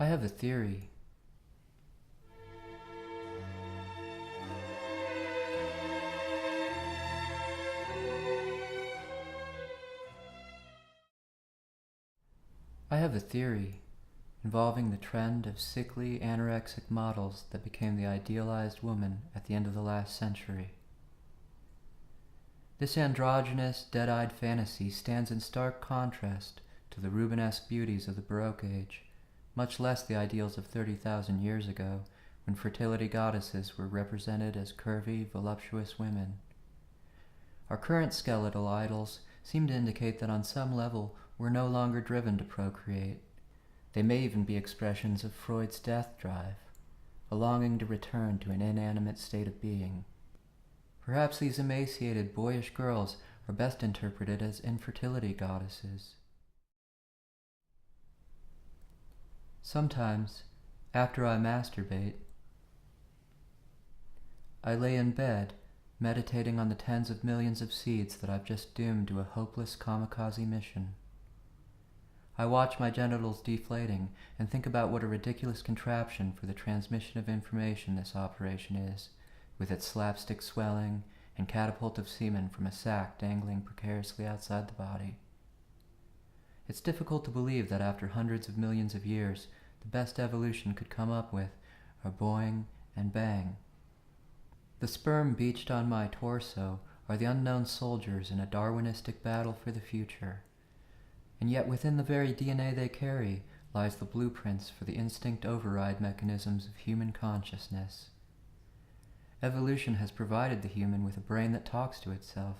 I have a theory. I have a theory involving the trend of sickly anorexic models that became the idealized woman at the end of the last century. This androgynous, dead-eyed fantasy stands in stark contrast to the Rubenesque beauties of the Baroque age, much less the ideals of 30,000 years ago, when fertility goddesses were represented as curvy, voluptuous women. Our current skeletal idols seem to indicate that on some level we're no longer driven to procreate. They may even be expressions of Freud's death drive, a longing to return to an inanimate state of being. Perhaps these emaciated, boyish girls are best interpreted as infertility goddesses. Sometimes, after I masturbate, I lay in bed, meditating on the tens of millions of seeds that I've just doomed to a hopeless kamikaze mission. I watch my genitals deflating and think about what a ridiculous contraption for the transmission of information this operation is, with its slapstick swelling and catapult of semen from a sac dangling precariously outside the body. It's difficult to believe that after hundreds of millions of years, the best evolution could come up with are boing and bang. The sperm beached on my torso are the unknown soldiers in a Darwinistic battle for the future. And yet within the very DNA they carry lies the blueprints for the instinct override mechanisms of human consciousness. Evolution has provided the human with a brain that talks to itself,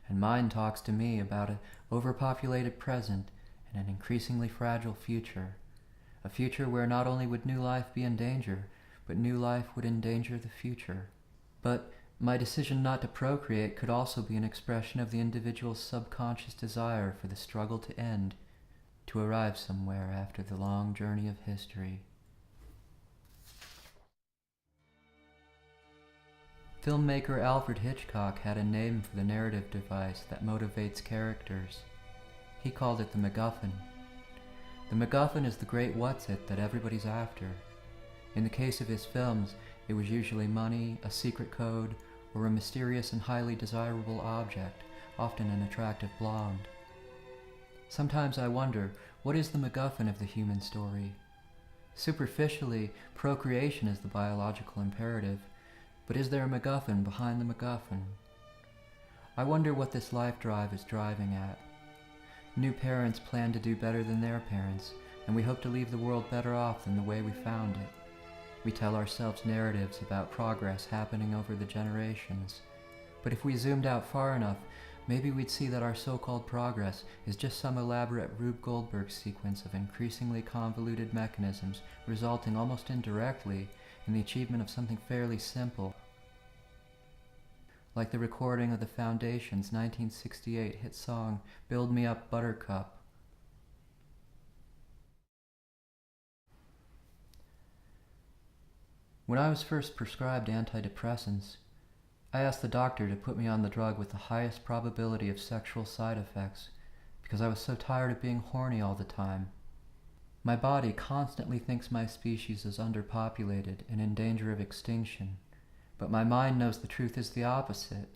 and mine talks to me about an overpopulated present and an increasingly fragile future. A future where not only would new life be in danger, but new life would endanger the future. But my decision not to procreate could also be an expression of the individual's subconscious desire for the struggle to end, to arrive somewhere after the long journey of history. Filmmaker Alfred Hitchcock had a name for the narrative device that motivates characters. He called it the MacGuffin. The MacGuffin is the great what's-it that everybody's after. In the case of his films, it was usually money, a secret code, or a mysterious and highly desirable object, often an attractive blonde. Sometimes I wonder, what is the MacGuffin of the human story? Superficially, procreation is the biological imperative, but is there a MacGuffin behind the MacGuffin? I wonder what this life drive is driving at. New parents plan to do better than their parents, and we hope to leave the world better off than the way we found it. We tell ourselves narratives about progress happening over the generations. But if we zoomed out far enough, maybe we'd see that our so-called progress is just some elaborate Rube Goldberg sequence of increasingly convoluted mechanisms resulting almost indirectly in the achievement of something fairly simple, like the recording of the Foundation's 1968 hit song, "Build Me Up, Buttercup." When I was first prescribed antidepressants, I asked the doctor to put me on the drug with the highest probability of sexual side effects because I was so tired of being horny all the time. My body constantly thinks my species is underpopulated and in danger of extinction, but my mind knows the truth is the opposite,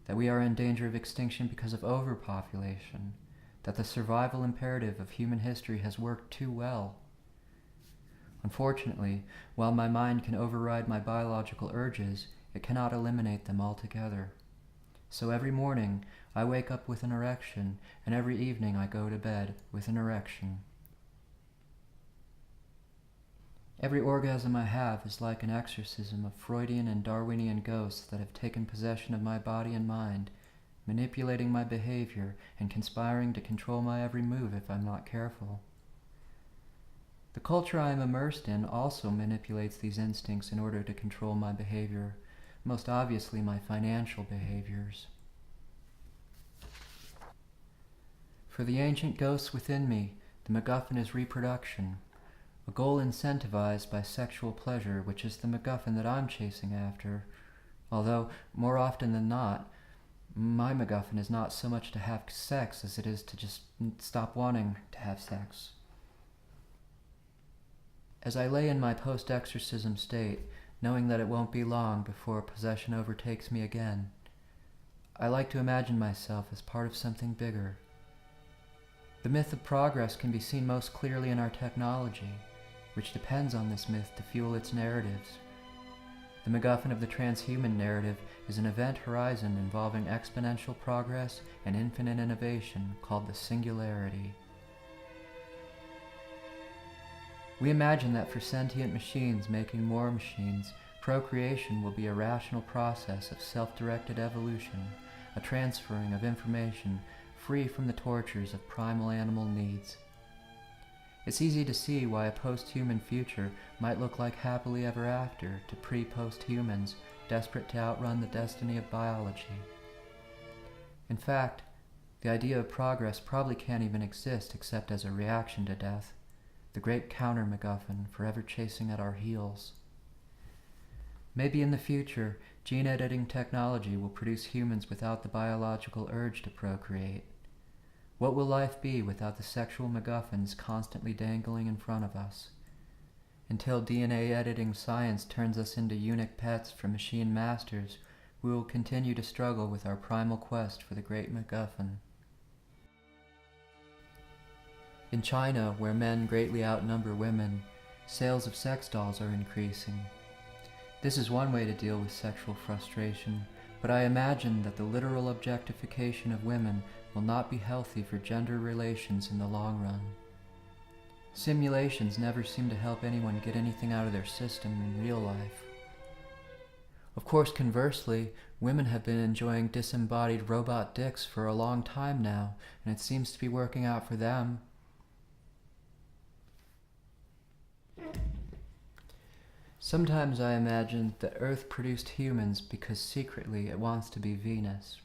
that we are in danger of extinction because of overpopulation, that the survival imperative of human history has worked too well. Unfortunately, while my mind can override my biological urges, it cannot eliminate them altogether. So every morning, I wake up with an erection, and every evening I go to bed with an erection. Every orgasm I have is like an exorcism of Freudian and Darwinian ghosts that have taken possession of my body and mind, manipulating my behavior and conspiring to control my every move if I'm not careful. The culture I am immersed in also manipulates these instincts in order to control my behavior, most obviously my financial behaviors. For the ancient ghosts within me, the MacGuffin is reproduction, a goal incentivized by sexual pleasure, which is the MacGuffin that I'm chasing after, although, more often than not, my MacGuffin is not so much to have sex as it is to just stop wanting to have sex. As I lay in my post-exorcism state, knowing that it won't be long before possession overtakes me again, I like to imagine myself as part of something bigger. The myth of progress can be seen most clearly in our technology, which depends on this myth to fuel its narratives. The MacGuffin of the transhuman narrative is an event horizon involving exponential progress and infinite innovation called the singularity. We imagine that for sentient machines making more machines, procreation will be a rational process of self-directed evolution, a transferring of information free from the tortures of primal animal needs. It's easy to see why a post-human future might look like happily ever after to pre-post-humans desperate to outrun the destiny of biology. In fact, the idea of progress probably can't even exist except as a reaction to death, the great counter-MacGuffin forever chasing at our heels. Maybe in the future, gene editing technology will produce humans without the biological urge to procreate. What will life be without the sexual MacGuffins constantly dangling in front of us? Until DNA editing science turns us into eunuch pets for machine masters, we will continue to struggle with our primal quest for the great MacGuffin. In China, where men greatly outnumber women, sales of sex dolls are increasing. This is one way to deal with sexual frustration, but I imagine that the literal objectification of women will not be healthy for gender relations in the long run. Simulations never seem to help anyone get anything out of their system in real life. Of course, conversely, women have been enjoying disembodied robot dicks for a long time now, and it seems to be working out for them. Sometimes I imagine that Earth produced humans because secretly it wants to be Venus,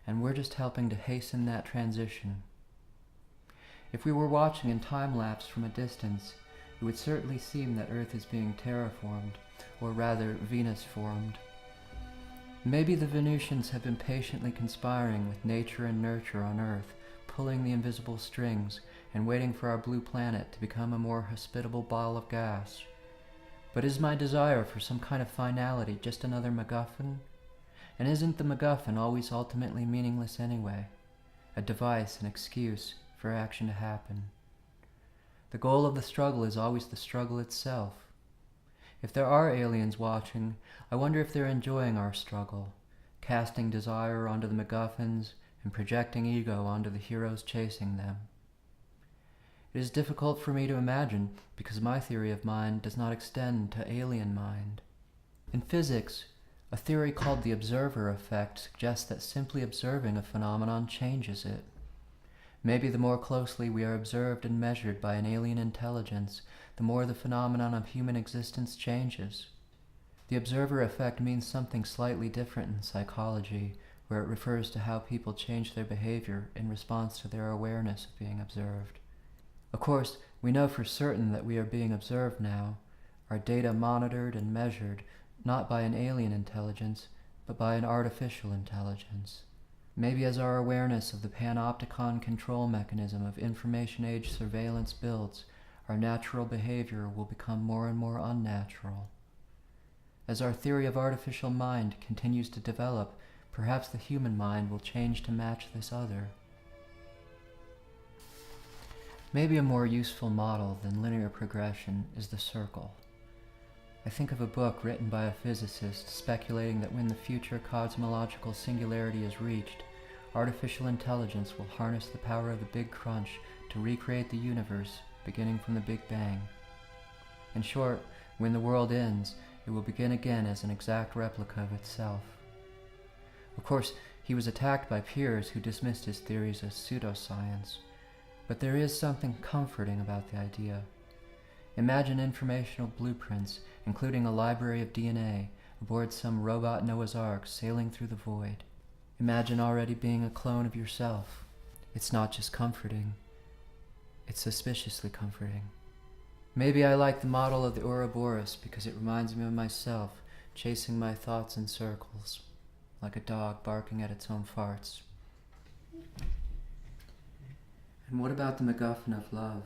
and we're just helping to hasten that transition. If we were watching in time-lapse from a distance, it would certainly seem that Earth is being terraformed, or rather Venus-formed. Maybe the Venusians have been patiently conspiring with nature and nurture on Earth, pulling the invisible strings and waiting for our blue planet to become a more hospitable ball of gas. But is my desire for some kind of finality just another MacGuffin? And isn't the MacGuffin always ultimately meaningless anyway? A device, an excuse for action to happen. The goal of the struggle is always the struggle itself. If there are aliens watching, I wonder if they're enjoying our struggle, casting desire onto the MacGuffins and projecting ego onto the heroes chasing them. It is difficult for me to imagine because my theory of mind does not extend to alien mind. In physics, a theory called the observer effect suggests that simply observing a phenomenon changes it. Maybe the more closely we are observed and measured by an alien intelligence, the more the phenomenon of human existence changes. The observer effect means something slightly different in psychology, where it refers to how people change their behavior in response to their awareness of being observed. Of course, we know for certain that we are being observed now, our data monitored and measured, not by an alien intelligence, but by an artificial intelligence. Maybe as our awareness of the panopticon control mechanism of information age surveillance builds, our natural behavior will become more and more unnatural. As our theory of artificial mind continues to develop, perhaps the human mind will change to match this other. Maybe a more useful model than linear progression is the circle. I think of a book written by a physicist speculating that when the future cosmological singularity is reached, artificial intelligence will harness the power of the Big Crunch to recreate the universe, beginning from the Big Bang. In short, when the world ends, it will begin again as an exact replica of itself. Of course, he was attacked by peers who dismissed his theories as pseudoscience. But there is something comforting about the idea. Imagine informational blueprints, including a library of DNA, aboard some robot Noah's Ark sailing through the void. Imagine already being a clone of yourself. It's not just comforting, it's suspiciously comforting. Maybe I like the model of the Ouroboros because it reminds me of myself, chasing my thoughts in circles, like a dog barking at its own farts. And what about the MacGuffin of love?